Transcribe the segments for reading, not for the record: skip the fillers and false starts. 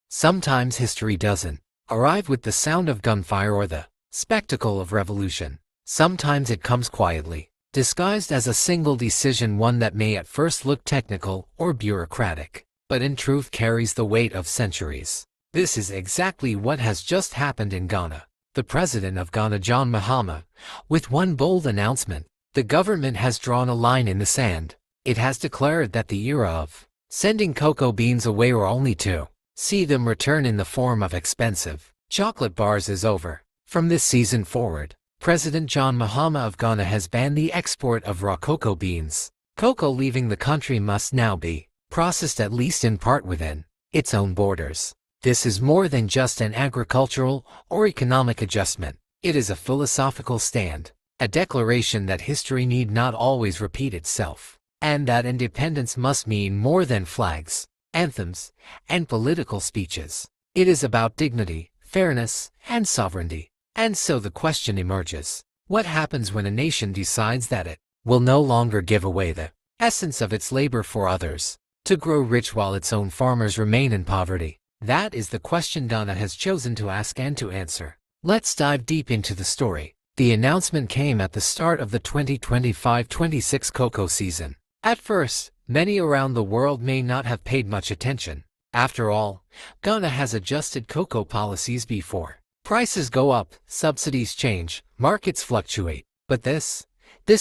Sometimes history doesn't arrive with the sound of gunfire or the spectacle of revolution. Sometimes it comes quietly, disguised as a single decision, one that may at first look technical or bureaucratic, but in truth carries the weight of centuries. This is exactly what has just happened in Ghana. The president of Ghana, John Mahama, with one bold announcement, the government has drawn a line in the sand. It has declared that the era of sending cocoa beans away or only to see them return in the form of expensive chocolate bars is over. From this season forward, President John Mahama of Ghana has banned the export of raw cocoa beans. Cocoa leaving the country must now be processed at least in part within its own borders. This is more than just an agricultural or economic adjustment. It is a philosophical stand, a declaration that history need not always repeat itself, and that independence must mean more than flags, anthems, and political speeches. It is about dignity, fairness, and sovereignty. And so the question emerges: what happens when a nation decides that it will no longer give away the essence of its labor for others to grow rich while its own farmers remain in poverty? That is the question Ghana has chosen to ask and to answer. Let's dive deep into the story. The announcement came at the start of the 2025-26 cocoa season. At first, many around the world may not have paid much attention. After all, Ghana has adjusted cocoa policies before. Prices go up, subsidies change, markets fluctuate. But this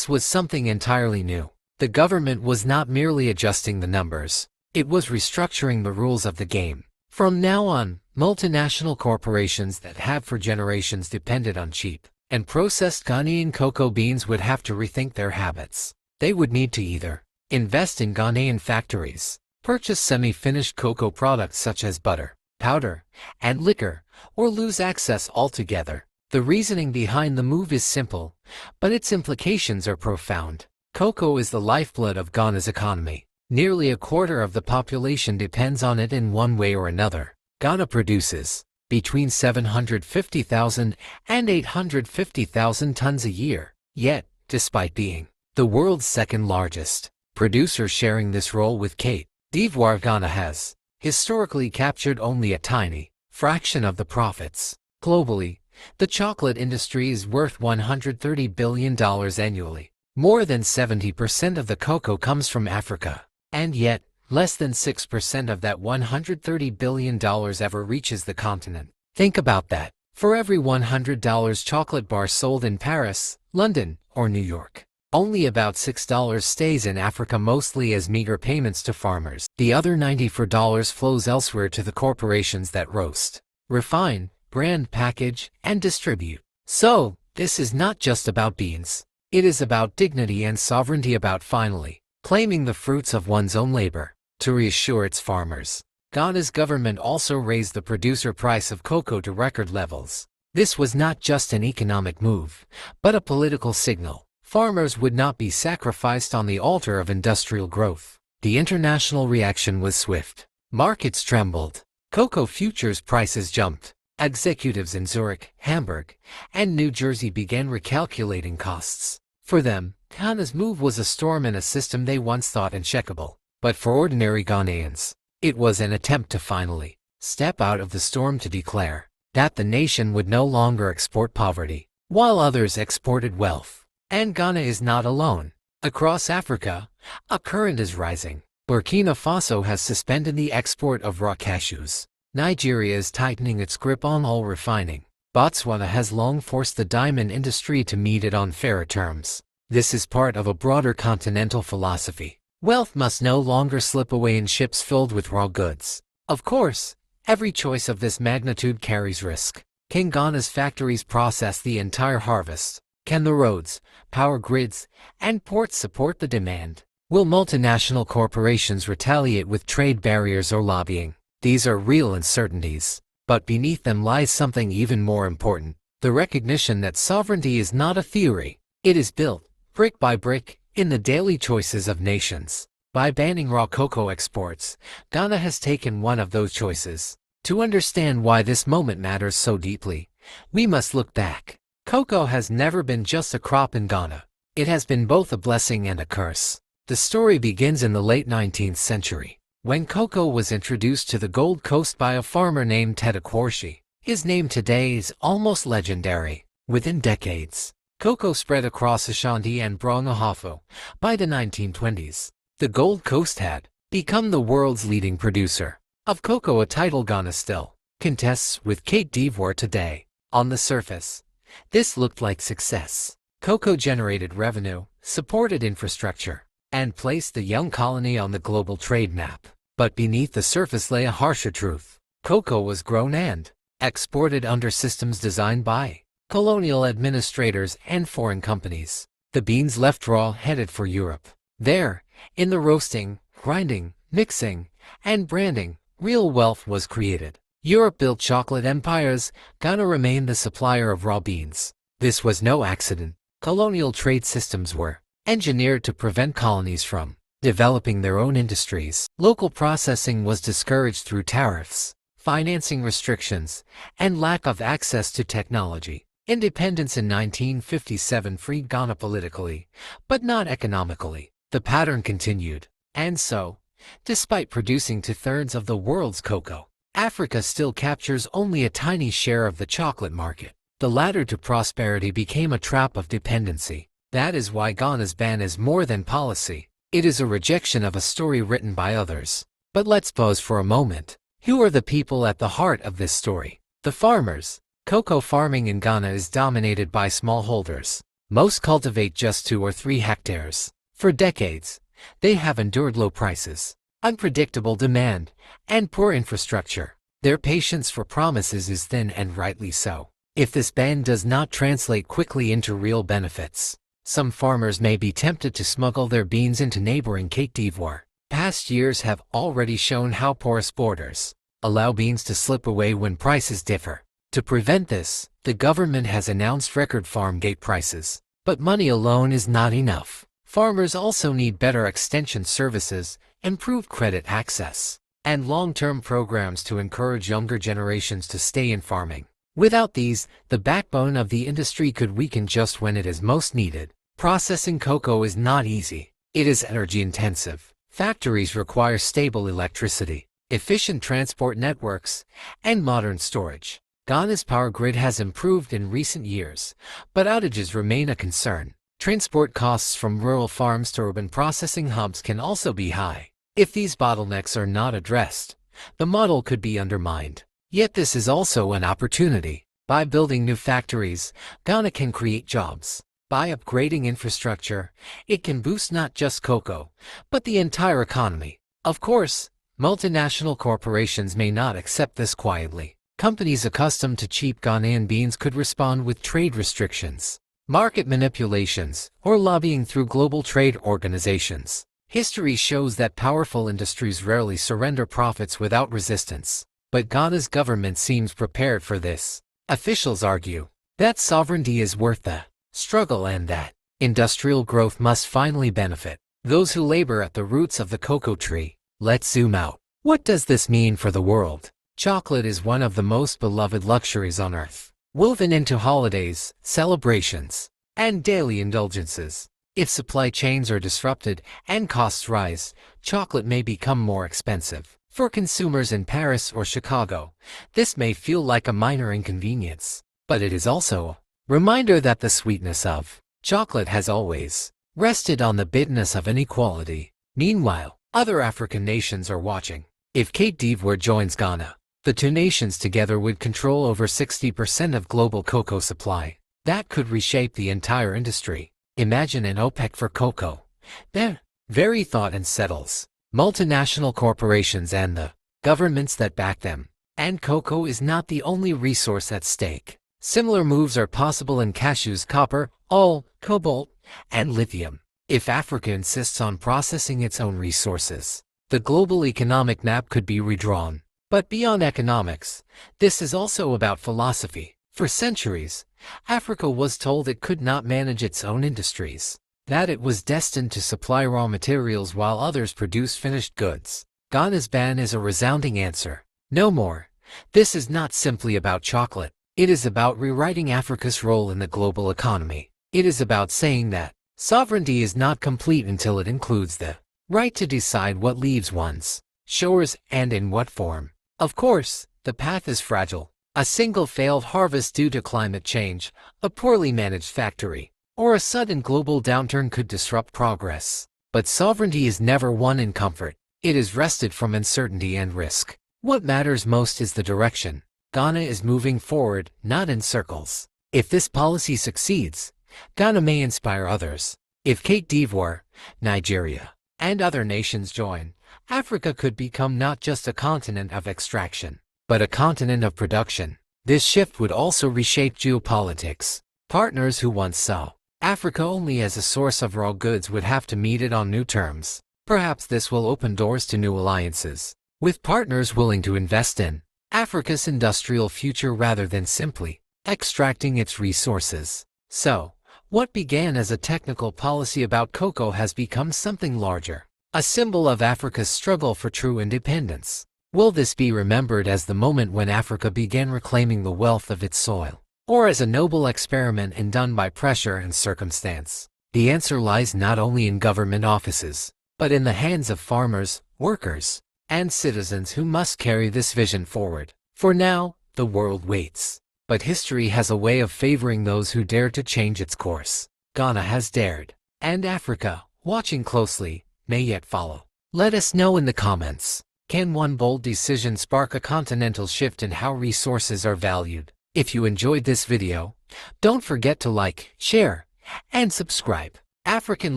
was something entirely new. The government was not merely adjusting the numbers. It was restructuring the rules of the game. From now on, multinational corporations that have for generations depended on cheap and processed Ghanaian cocoa beans would have to rethink their habits. They would need to either invest in Ghanaian factories, purchase semi-finished cocoa products such as butter, powder, and liquor, or lose access altogether. The reasoning behind the move is simple, but its implications are profound. Cocoa is the lifeblood of Ghana's economy. Nearly a quarter of the population depends on it in one way or another. Ghana produces between 750,000 and 850,000 tons a year. Yet, despite being the world's second largest producer, sharing this role with Côte d'Ivoire, Ghana has historically captured only a tiny fraction of the profits. Globally, the chocolate industry is worth $130 billion annually. More than 70% of the cocoa comes from Africa. And yet, less than 6% of that $130 billion ever reaches the continent. Think about that. For every $100 chocolate bar sold in Paris, London, or New York, only about $6 stays in Africa, mostly as meager payments to farmers. The other $94 flows elsewhere to the corporations that roast, refine, brand, package, and distribute. So, this is not just about beans. It is about dignity and sovereignty, about finally claiming the fruits of one's own labor. To reassure its farmers, Ghana's government also raised the producer price of cocoa to record levels. This was not just an economic move, but a political signal. Farmers would not be sacrificed on the altar of industrial growth. The international reaction was swift. Markets trembled. Cocoa futures prices jumped. Executives in Zurich, Hamburg, and New Jersey began recalculating costs. For them, Ghana's move was a storm in a system they once thought uncheckable. But for ordinary Ghanaians, it was an attempt to finally step out of the storm, to declare that the nation would no longer export poverty, while others exported wealth. And Ghana is not alone. Across Africa, a current is rising. Burkina Faso has suspended the export of raw cashews. Nigeria is tightening its grip on oil refining. Botswana has long forced the diamond industry to meet it on fairer terms. This is part of a broader continental philosophy. Wealth must no longer slip away in ships filled with raw goods. Of course, every choice of this magnitude carries risk. Can Ghana's factories process the entire harvest? Can the roads, power grids, and ports support the demand? Will multinational corporations retaliate with trade barriers or lobbying? These are real uncertainties. But beneath them lies something even more important: the recognition that sovereignty is not a theory. It is built, brick by brick, in the daily choices of nations. By banning raw cocoa exports, Ghana has taken one of those choices. To understand why this moment matters so deeply, we must look back. Cocoa has never been just a crop in Ghana. It has been both a blessing and a curse. The story begins in the late 19th century, When cocoa was introduced to the Gold Coast by a farmer named Tete Kwarshi, his name today is almost legendary. Within decades, cocoa spread across Ashanti and Burkina By the 1920s, the Gold Coast had become the world's leading producer of cocoa, a title Ghana still contests with Côte d'Ivoire today. On the surface, this looked like success. Cocoa generated revenue, supported infrastructure, and placed the young colony on the global trade map. But beneath the surface lay a harsher truth. Cocoa was grown and exported under systems designed by colonial administrators and foreign companies. The beans left raw, headed for Europe. There, in the roasting, grinding, mixing, and branding, real wealth was created. Europe built chocolate empires. Ghana remained the supplier of raw beans. This was no accident. Colonial trade systems were engineered to prevent colonies from developing their own industries. Local processing was discouraged through tariffs, financing restrictions, and lack of access to technology. Independence in 1957 freed Ghana politically, but not economically. The pattern continued. And so, despite producing 2/3 of the world's cocoa, Africa still captures only a tiny share of the chocolate market. The ladder to prosperity became a trap of dependency. That is why Ghana's ban is more than policy. It is a rejection of a story written by others. But let's pause for a moment. Who are the people at the heart of this story? The farmers. Cocoa farming in Ghana is dominated by smallholders. Most cultivate just 2 or 3 hectares. For decades, they have endured low prices, unpredictable demand, and poor infrastructure. Their patience for promises is thin, and rightly so. If this ban does not translate quickly into real benefits, some farmers may be tempted to smuggle their beans into neighboring Côte d'Ivoire. Past years have already shown how porous borders allow beans to slip away when prices differ. To prevent this, the government has announced record farm gate prices. But money alone is not enough. Farmers also need better extension services, improved credit access, and long-term programs to encourage younger generations to stay in farming. Without these, the backbone of the industry could weaken just when it is most needed. Processing cocoa is not easy. It is energy-intensive. Factories require stable electricity, efficient transport networks, and modern storage. Ghana's power grid has improved in recent years, but outages remain a concern. Transport costs from rural farms to urban processing hubs can also be high. If these bottlenecks are not addressed, the model could be undermined. Yet this is also an opportunity. By building new factories, Ghana can create jobs. By upgrading infrastructure, it can boost not just cocoa, but the entire economy. Of course, multinational corporations may not accept this quietly. Companies accustomed to cheap Ghanaian beans could respond with trade restrictions, market manipulations, or lobbying through global trade organizations. History shows that powerful industries rarely surrender profits without resistance. But Ghana's government seems prepared for this. Officials argue that sovereignty is worth the struggle and that industrial growth must finally benefit those who labor at the roots of the cocoa tree. Let's zoom out. What does this mean for the world? Chocolate is one of the most beloved luxuries on earth, woven into holidays, celebrations, and daily indulgences. If supply chains are disrupted and costs rise, chocolate may become more expensive. For consumers in Paris or Chicago, this may feel like a minor inconvenience, but it is also a reminder that the sweetness of chocolate has always rested on the bitterness of inequality. Meanwhile, other African nations are watching. If Côte d'Ivoire joins Ghana, the two nations together would control over 60% of global cocoa supply. That could reshape the entire industry. Imagine an OPEC for cocoa. Their very thought and settles. Multinational corporations and the governments that back them. And cocoa is not the only resource at stake. Similar moves are possible in cashews, copper, oil, cobalt, and lithium. If Africa insists on processing its own resources, the global economic map could be redrawn. But beyond economics, this is also about philosophy. For centuries, Africa was told it could not manage its own industries, that it was destined to supply raw materials while others produced finished goods. Ghana's ban is a resounding answer. No more. This is not simply about chocolate. It is about rewriting Africa's role in the global economy. It is about saying that sovereignty is not complete until it includes the right to decide what leaves one's shores, and in what form. Of course, the path is fragile. A single failed harvest due to climate change, a poorly managed factory, or a sudden global downturn could disrupt progress. But sovereignty is never won in comfort. It is wrested from uncertainty and risk. What matters most is the direction. Ghana is moving forward, not in circles. If this policy succeeds, Ghana may inspire others. If Côte d'Ivoire, Nigeria, and other nations join, Africa could become not just a continent of extraction, but a continent of production. This shift would also reshape geopolitics. Partners who once saw Africa only as a source of raw goods would have to meet it on new terms. Perhaps this will open doors to new alliances, with partners willing to invest in Africa's industrial future rather than simply extracting its resources. So, what began as a technical policy about cocoa has become something larger, a symbol of Africa's struggle for true independence. Will this be remembered as the moment when Africa began reclaiming the wealth of its soil, or as a noble experiment undone by pressure and circumstance? The answer lies not only in government offices, but in the hands of farmers, workers, and citizens who must carry this vision forward. For now, the world waits. But history has a way of favoring those who dare to change its course. Ghana has dared, and Africa, watching closely, may yet follow. Let us know in the comments. Can one bold decision spark a continental shift in how resources are valued? If you enjoyed this video, don't forget to like, share, and subscribe. African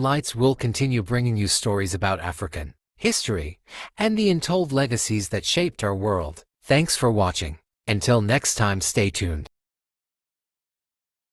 Lights will continue bringing you stories about African history and the untold legacies that shaped our world. Thanks for watching. Until next time, stay tuned.